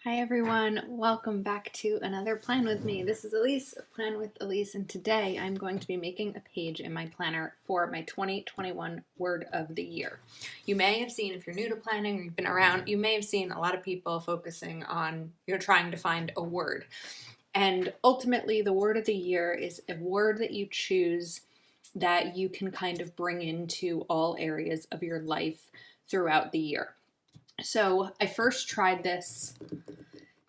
Hi everyone, welcome back to another plan with me. This is Elise of Plan with Elise, and today I'm going to be making a page in my planner for my 2021 word of the year. You may have seen, if you're new to planning or you've been around, you may have seen a lot of people focusing on, trying to find a word. And ultimately, the word of the year is a word that you choose that you can kind of bring into all areas of your life throughout the year. So I first tried this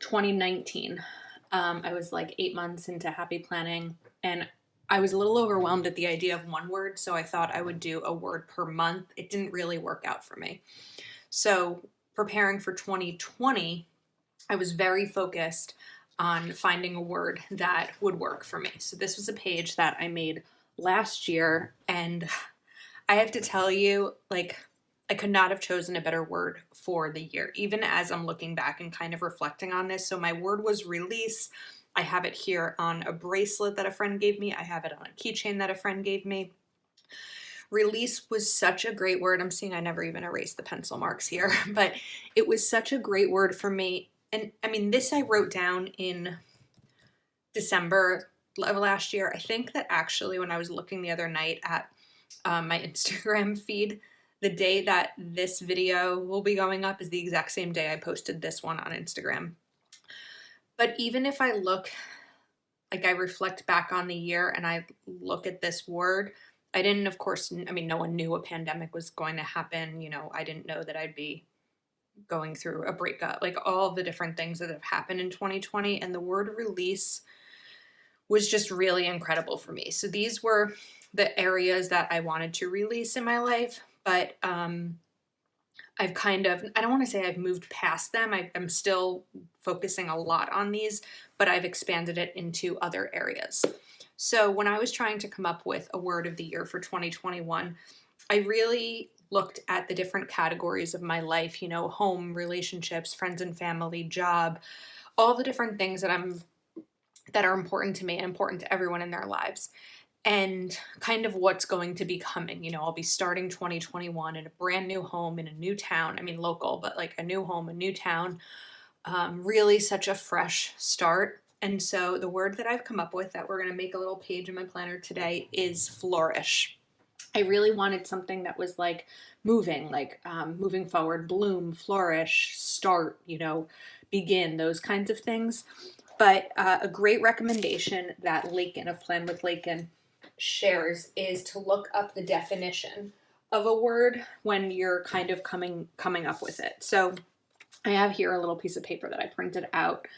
2019. I was like 8 months into happy planning, and I was a little overwhelmed at the idea of one word, so I thought I would do a word per month. It didn't really work out for me. So preparing for 2020, I was very focused on finding a word that would work for me. So this was a page that I made last year, and I have to tell you, I could not have chosen a better word for the year, even as I'm looking back and kind of reflecting on this. So my word was release. I have it here on a bracelet that a friend gave me. I have it on a keychain that a friend gave me. Release was such a great word. I'm seeing I never even erased the pencil marks here, but it was such a great word for me. And I mean, this I wrote down in December of last year. I think that actually when I was looking the other night at my Instagram feed, the day that this video will be going up is the exact same day I posted this one on Instagram. But even if I I reflect back on the year and I look at this word, I didn't, of course, no one knew a pandemic was going to happen. I didn't know that I'd be going through a breakup, like all the different things that have happened in 2020. And the word release was just really incredible for me. So these were the areas that I wanted to release in my life. But I've I don't want to say I've moved past them. I'm still focusing a lot on these, but I've expanded it into other areas. So when I was trying to come up with a word of the year for 2021, I really looked at the different categories of my life, home, relationships, friends and family, job, all the different things that are important to me and important to everyone in their lives. And kind of what's going to be coming. I'll be starting 2021 in a brand new home in a new town. Local, but like a new home, a new town. Really such a fresh start. And so the word that I've come up with that we're going to make a little page in my planner today is flourish. I really wanted something that was like moving, moving forward, bloom, flourish, start, begin, those kinds of things. But a great recommendation that Lakin of Plan with Lakin shares is to look up the definition of a word when you're kind of coming up with it. So I have here a little piece of paper that I printed out.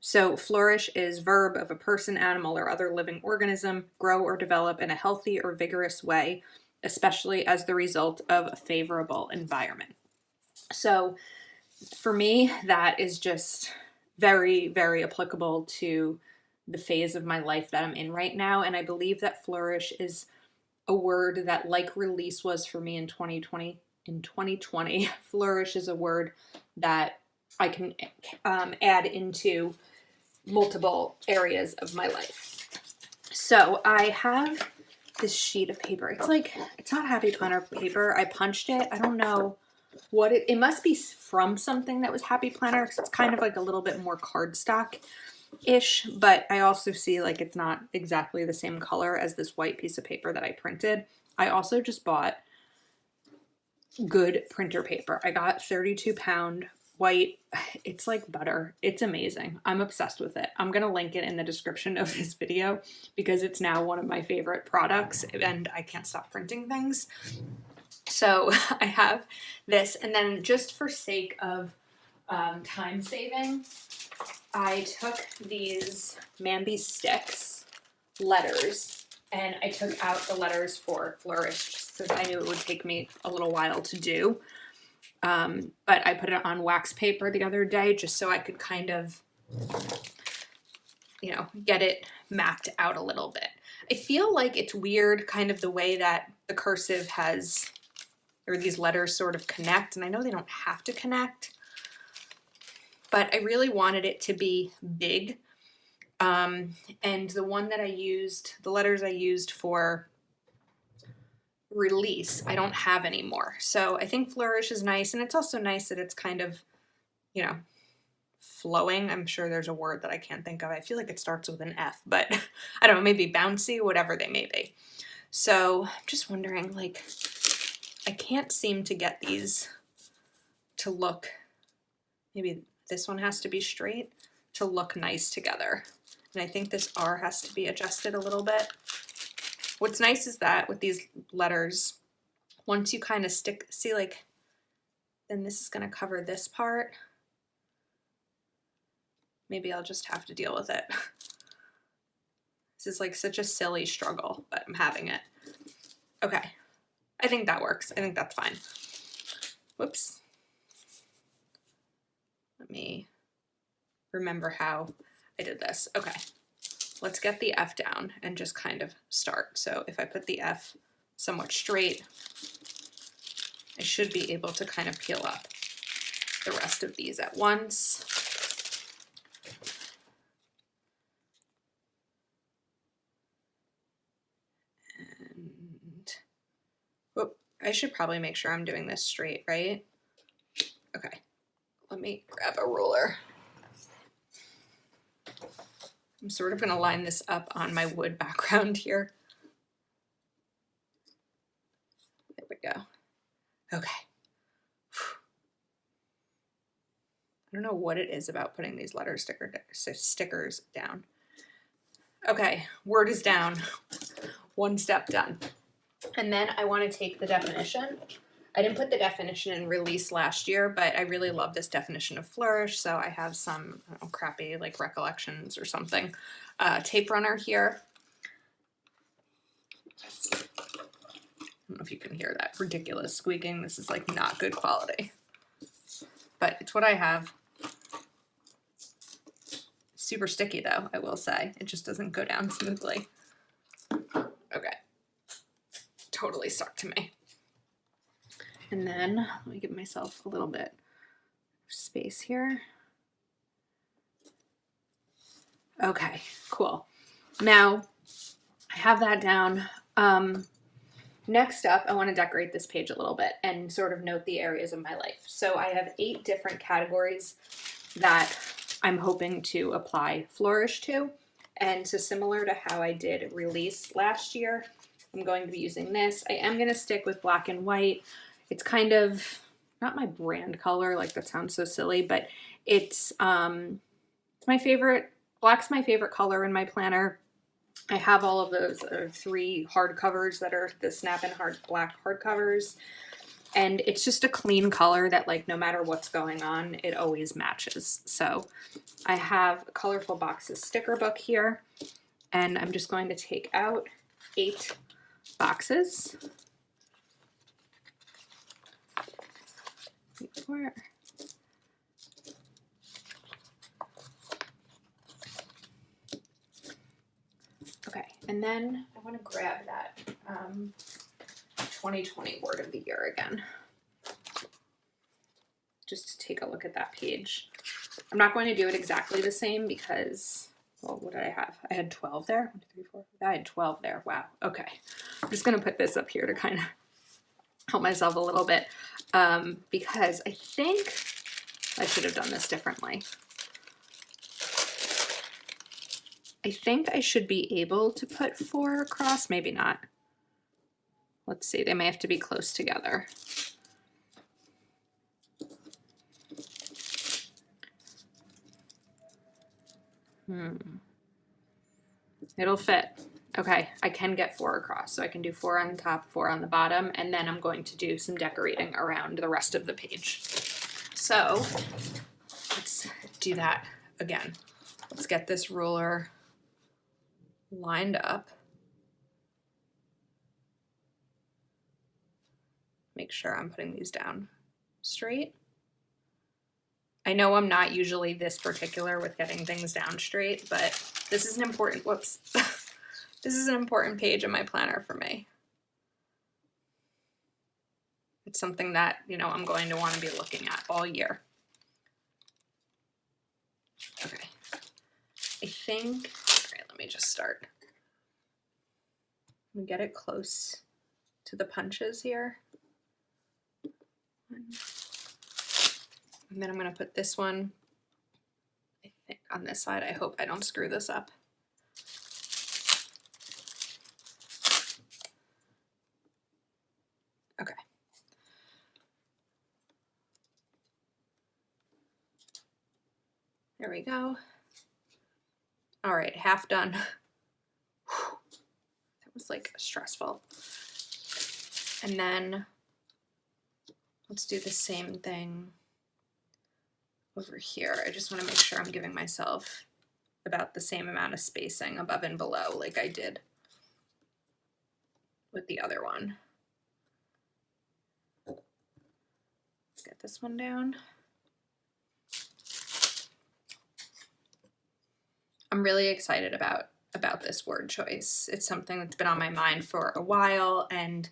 So flourish is verb of a person, animal, or other living organism, grow or develop in a healthy or vigorous way, especially as the result of a favorable environment. So for me, that is just very, very applicable to the phase of my life that I'm in right now. And I believe that flourish is a word that, like release was for me in 2020, flourish is a word that I can add into multiple areas of my life. So I have this sheet of paper. It's not happy planner paper. I punched it. I don't know what it must be from something that was happy planner, because it's kind of like a little bit more cardstock-ish, but I also see it's not exactly the same color as this white piece of paper that I printed. I also just bought good printer paper. I got 32-pound white. It's like butter. It's amazing. I'm obsessed with it. I'm going to link it in the description of this video because it's now one of my favorite products and I can't stop printing things. So I have this, and then just for sake of time saving, I took these Mambi Sticks letters and I took out the letters for flourish just because I knew it would take me a little while to do. But I put it on wax paper the other day just so I could kind of, get it mapped out a little bit. I feel like it's weird kind of the way that the cursive has, or these letters sort of connect, and I know they don't have to connect, but I really wanted it to be big. And the letters I used for release, I don't have anymore. So I think flourish is nice, and it's also nice that it's kind of, flowing. I'm sure there's a word that I can't think of. I feel like it starts with an F, but I don't know, maybe bouncy, whatever they may be. So I'm just wondering, like, I can't seem to get these to look, maybe this one has to be straight to look nice together. And I think this R has to be adjusted a little bit. What's nice is that with these letters, once you kind of stick, see, like, then this is going to cover this part. Maybe I'll just have to deal with it. This is like such a silly struggle, but I'm having it. Okay, I think that works. I think that's fine. Whoops. Let me remember how I did this. Okay, let's get the F down and just kind of start. So if I put the F somewhat straight, I should be able to kind of peel up the rest of these at once. And, whoop, I should probably make sure I'm doing this straight, right? Okay, let me grab a ruler. I'm sort of going to line this up on my wood background here. There we go. Okay. I don't know what it is about putting these letter stickers down. Okay, word is down. One step done. And then I want to take the definition. I didn't put the definition in release last year, but I really love this definition of flourish, so I have some crappy like recollections or something. Tape runner here. I don't know if you can hear that ridiculous squeaking. This is like not good quality, but it's what I have. Super sticky though, I will say. It just doesn't go down smoothly. Okay, totally stuck to me. And then let me give myself a little bit of space here. Okay, cool. Now I have that down. Next up, I want to decorate this page a little bit and sort of note the areas of my life. So I have 8 different categories that I'm hoping to apply flourish to. And so similar to how I did release last year, I'm going to be using this. I am going to stick with black and white. It's kind of not my brand color, like that sounds so silly, but it's my favorite. Black's my favorite color in my planner. I have all of those 3 hardcovers that are the Snap and Black hardcovers. And it's just a clean color that, like, no matter what's going on, it always matches. So I have a Colorful Boxes sticker book here, and I'm just going to take out 8 boxes. Where? Okay, and then I want to grab that 2020 word of the year again, just to take a look at that page. I'm not going to do it exactly the same because, well, what did I have? I had 12 there. 1, 2, 3, 4. I had 12 there. Wow. Okay. I'm just going to put this up here to kind of help myself a little bit because I think I should have done this differently. I think I should be able to put 4 across, maybe not. Let's see, they may have to be close together. It'll fit. Okay, I can get 4 across, so I can do 4 on the top, 4 on the bottom, and then I'm going to do some decorating around the rest of the page. So let's do that again. Let's get this ruler lined up. Make sure I'm putting these down straight. I know I'm not usually this particular with getting things down straight, but this is an important, whoops. This is an important page in my planner for me. It's something that, you know, I'm going to want to be looking at all year. Okay. I think, all right, let me just start. Let me get it close to the punches here. And then I'm going to put this one on this side. I hope I don't screw this up. Okay. There we go. All right, half done. Whew. That was like stressful. And then let's do the same thing over here. I just want to make sure I'm giving myself about the same amount of spacing above and below like I did with the other one. Let's get this one down. I'm really excited about this word choice. It's something that's been on my mind for a while, and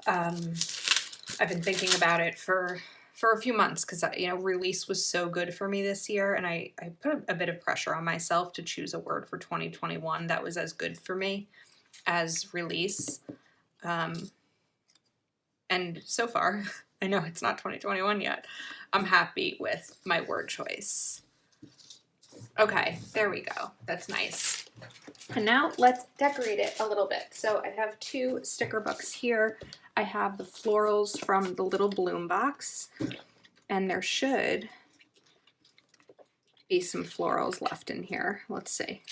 I've been thinking about it for a few months because, you know, release was so good for me this year, and I put a bit of pressure on myself to choose a word for 2021 that was as good for me as release. And so far, I know it's not 2021 yet, I'm happy with my word choice. Okay, there we go. That's nice. And now let's decorate it a little bit. So I have 2 sticker books here. I have the florals from the little bloom box, and there should be some florals left in here. Let's see.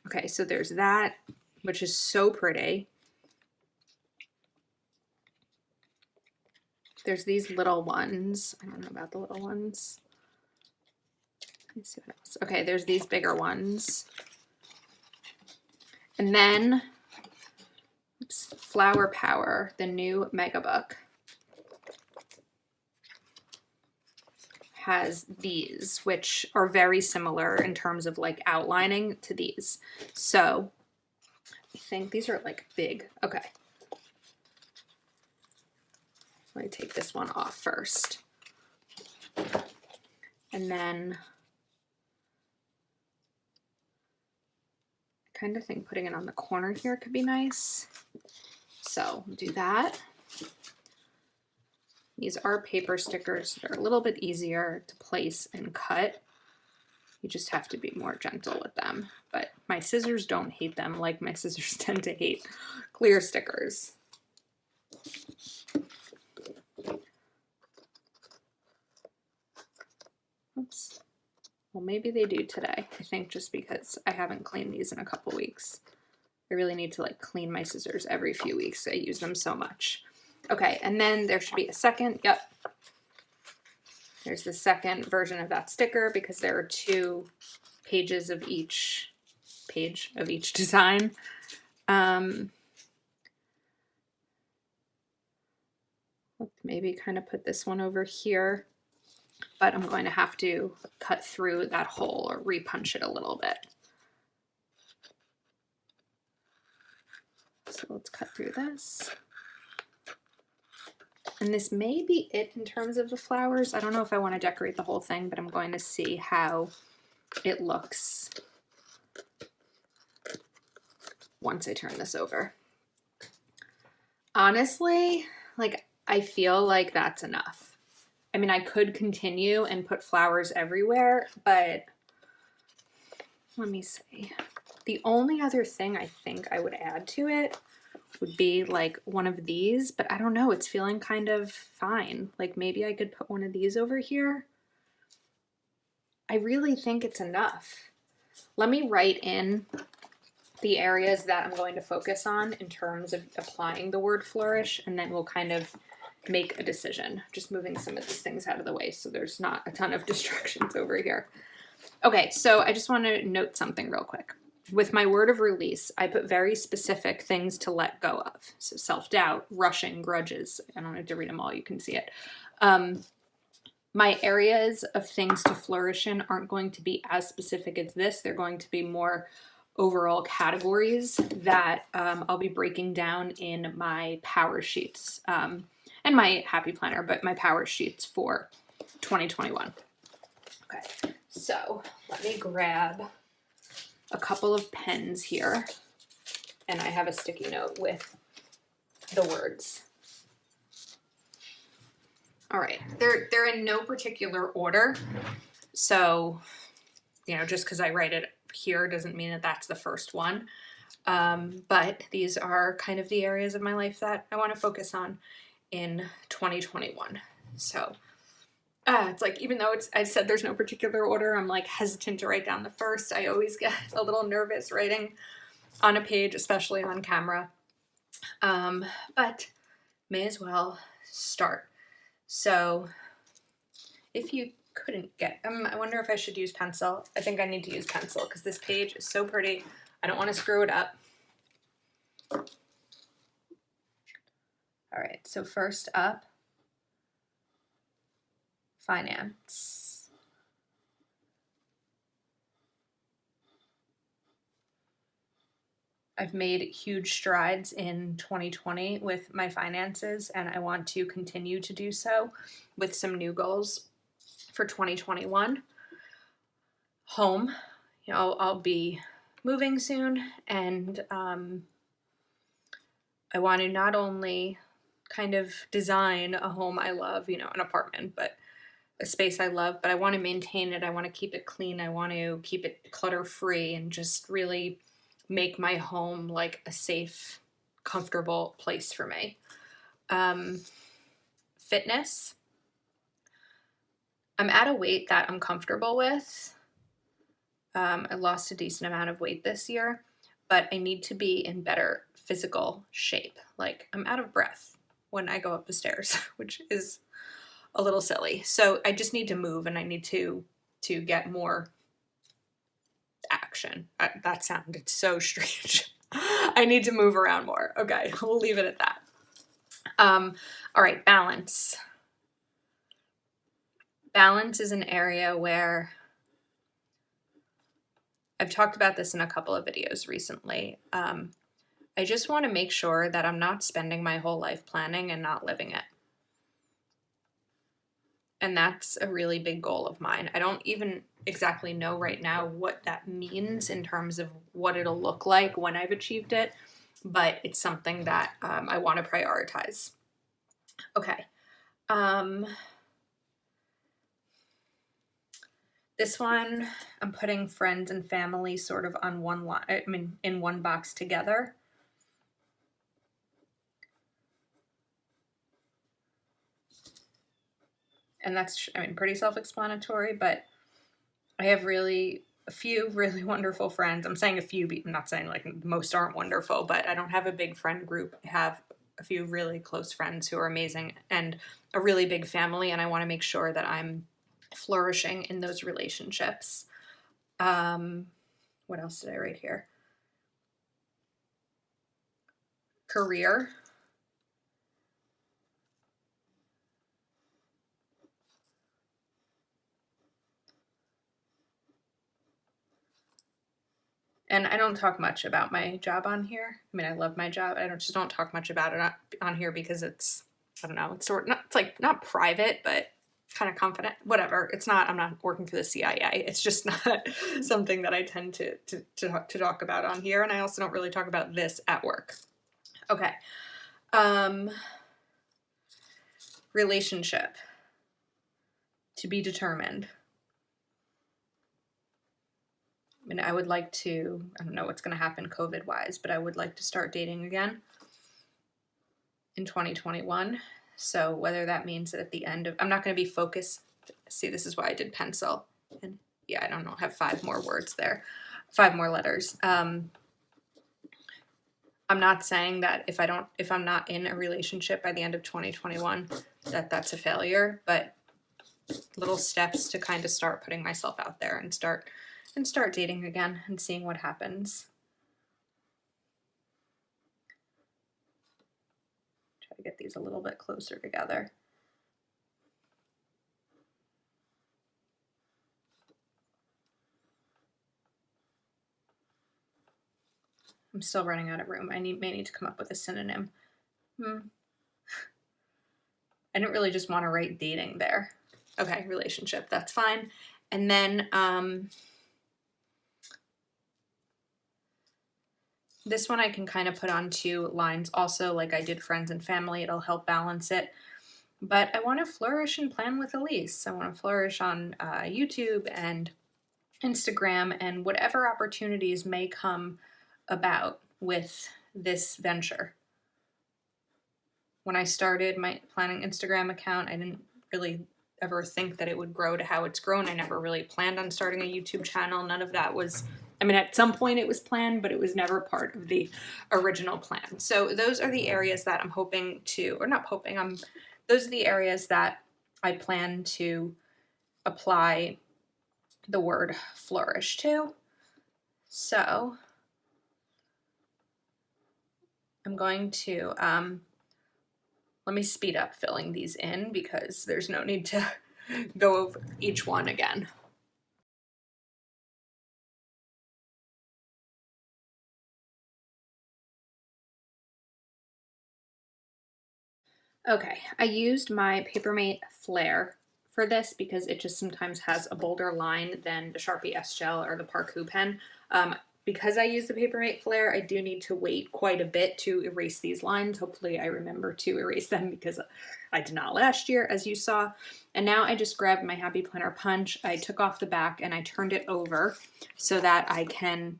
Okay, so there's that, which is so pretty. There's these little ones. I don't know about the little ones. Let me see what else. Okay, there's these bigger ones. And then, oops, Flower Power, the new mega book, has these, which are very similar in terms of like outlining to these. So I think these are like big. Okay. Let me take this one off first. And then I kind of think putting it on the corner here could be nice. So we'll do that. These are paper stickers that are a little bit easier to place and cut. You just have to be more gentle with them. But my scissors don't hate them like my scissors tend to hate clear stickers. Oops. Well, maybe they do today. I think just because I haven't cleaned these in a couple weeks. I really need to like clean my scissors every few weeks. I use them so much. Okay, and then there should be a second. Yep. There's the second version of that sticker because there are 2 pages of each page of each design. Maybe kind of put this one over here, but I'm going to have to cut through that hole or repunch it a little bit. So let's cut through this. And this may be it in terms of the flowers. I don't know if I want to decorate the whole thing, but I'm going to see how it looks once I turn this over. Honestly, like I feel like that's enough. I mean, I could continue and put flowers everywhere, but let me see. The only other thing I think I would add to it would be like one of these, but I don't know, it's feeling kind of fine. Like maybe I could put one of these over here. I really think it's enough. Let me write in the areas that I'm going to focus on in terms of applying the word flourish, and then we'll kind of make a decision. Just moving some of these things out of the way so there's not a ton of distractions over here. Okay, so I just want to note something real quick. With my word of release, I put very specific things to let go of. So self-doubt, rushing, grudges. I don't have to read them all, you can see it. My areas of things to flourish in aren't going to be as specific as this. They're going to be more overall categories that I'll be breaking down in my power sheets and my happy planner, but my power sheets for 2021. Okay, so let me grab a couple of pens here, and I have a sticky note with the words. All right, they're in no particular order, so just because I write it here doesn't mean that that's the first one. But these are kind of the areas of my life that I want to focus on in 2021. So it's like, even though I said there's no particular order, I'm like hesitant to write down the first. I always get a little nervous writing on a page, especially on camera. But may as well start. So if you couldn't get, I wonder if I should use pencil. I think I need to use pencil because this page is so pretty. I don't want to screw it up. All right, so first up, finance. I've made huge strides in 2020 with my finances, and I want to continue to do so with some new goals for 2021. Home, I'll be moving soon, and I want to not only kind of design a home I love, an apartment, but a space I love, but I want to maintain it. I want to keep it clean. I want to keep it clutter-free and just really make my home like a safe, comfortable place for me. Fitness. I'm at a weight that I'm comfortable with. I lost a decent amount of weight this year, but I need to be in better physical shape. Like, I'm out of breath when I go up the stairs, which is a little silly. So I just need to move, and I need to get more action. That sounded so strange. I need to move around more. Okay, we'll leave it at that. All right, balance. Balance is an area where I've talked about this in a couple of videos recently. I just want to make sure that I'm not spending my whole life planning and not living it. And that's a really big goal of mine. I don't even exactly know right now what that means in terms of what it'll look like when I've achieved it, but it's something that I want to prioritize. Okay. This one, I'm putting friends and family sort of on one line, in one box together. And that's, pretty self-explanatory, but I have a few really wonderful friends. I'm saying a few, I'm not saying like most aren't wonderful, but I don't have a big friend group. I have a few really close friends who are amazing and a really big family, and I want to make sure that I'm flourishing in those relationships. What else did I write here? Career. And I don't talk much about my job on here. I love my job. I just don't talk much about it on here because it's, I don't know, it's not private, but kind of confident, whatever. I'm not working for the CIA. It's just not something that I tend to talk about on here. And I also don't really talk about this at work. Okay. Relationship. To be determined. I would like to, I don't know what's going to happen COVID-wise, but I would like to start dating again in 2021. So whether that means that at the end of, I'm not going to be focused. See, this is why I did pencil. And yeah, I don't know, have 5 more words there, 5 more letters. I'm not saying that if I'm not in a relationship by the end of 2021, that's a failure, but little steps to kind of start putting myself out there and start dating again and seeing what happens. Try to get these a little bit closer together. I'm still running out of room. I may need to come up with a synonym. I didn't really just want to write dating there. Okay, relationship, that's fine. And then this one I can kind of put on 2 lines also, like I did friends and family. It'll help balance it. But I want to flourish and plan with Elise. I want to flourish on YouTube and Instagram and whatever opportunities may come about with this venture. When I started my planning Instagram account, I didn't really ever think that it would grow to how it's grown. I never really planned on starting a YouTube channel. None of that was, I mean, at some point it was planned, but it was never part of the original plan. So those are the areas that I'm hoping to, or not hoping, those are the areas that I plan to apply the word flourish to. So I'm going to, let me speed up filling these in because there's no need to go over each one again. Okay, I used my Papermate Flare for this because it just sometimes has a bolder line than the Sharpie S-Gel or the Parkou pen. Because I use the Papermate Flare, I do need to wait quite a bit to erase these lines. Hopefully I remember to erase them because I did not last year, as you saw. And now I just grabbed my Happy Planner punch. I took off the back and I turned it over so that I can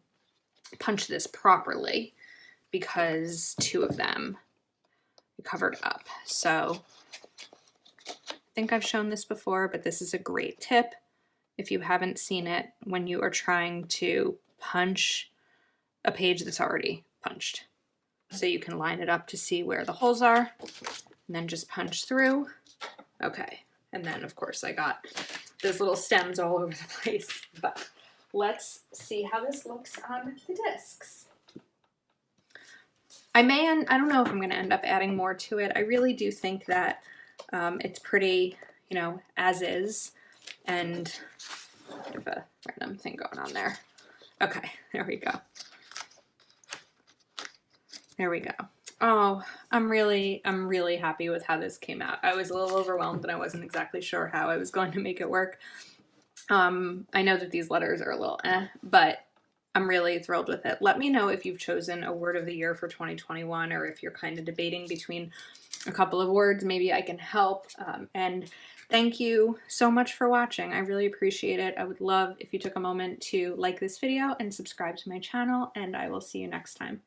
punch this properly because two of them covered up. So I think I've shown this before, but this is a great tip if you haven't seen it when you are trying to punch a page that's already punched. So you can line it up to see where the holes are and then just punch through. Okay, and then of course I got those little stems all over the place, but let's see how this looks on the discs. I don't know if I'm going to end up adding more to it. I really do think that it's pretty, you know, as is, and I have a random thing going on there. Okay, there we go. There we go. Oh, I'm really happy with how this came out. I was a little overwhelmed and I wasn't exactly sure how I was going to make it work. I know that these letters are a little but I'm really thrilled with it. Let me know if you've chosen a word of the year for 2021 or if you're kind of debating between a couple of words. Maybe I can help. And thank you so much for watching. I really appreciate it. I would love if you took a moment to like this video and subscribe to my channel, and I will see you next time.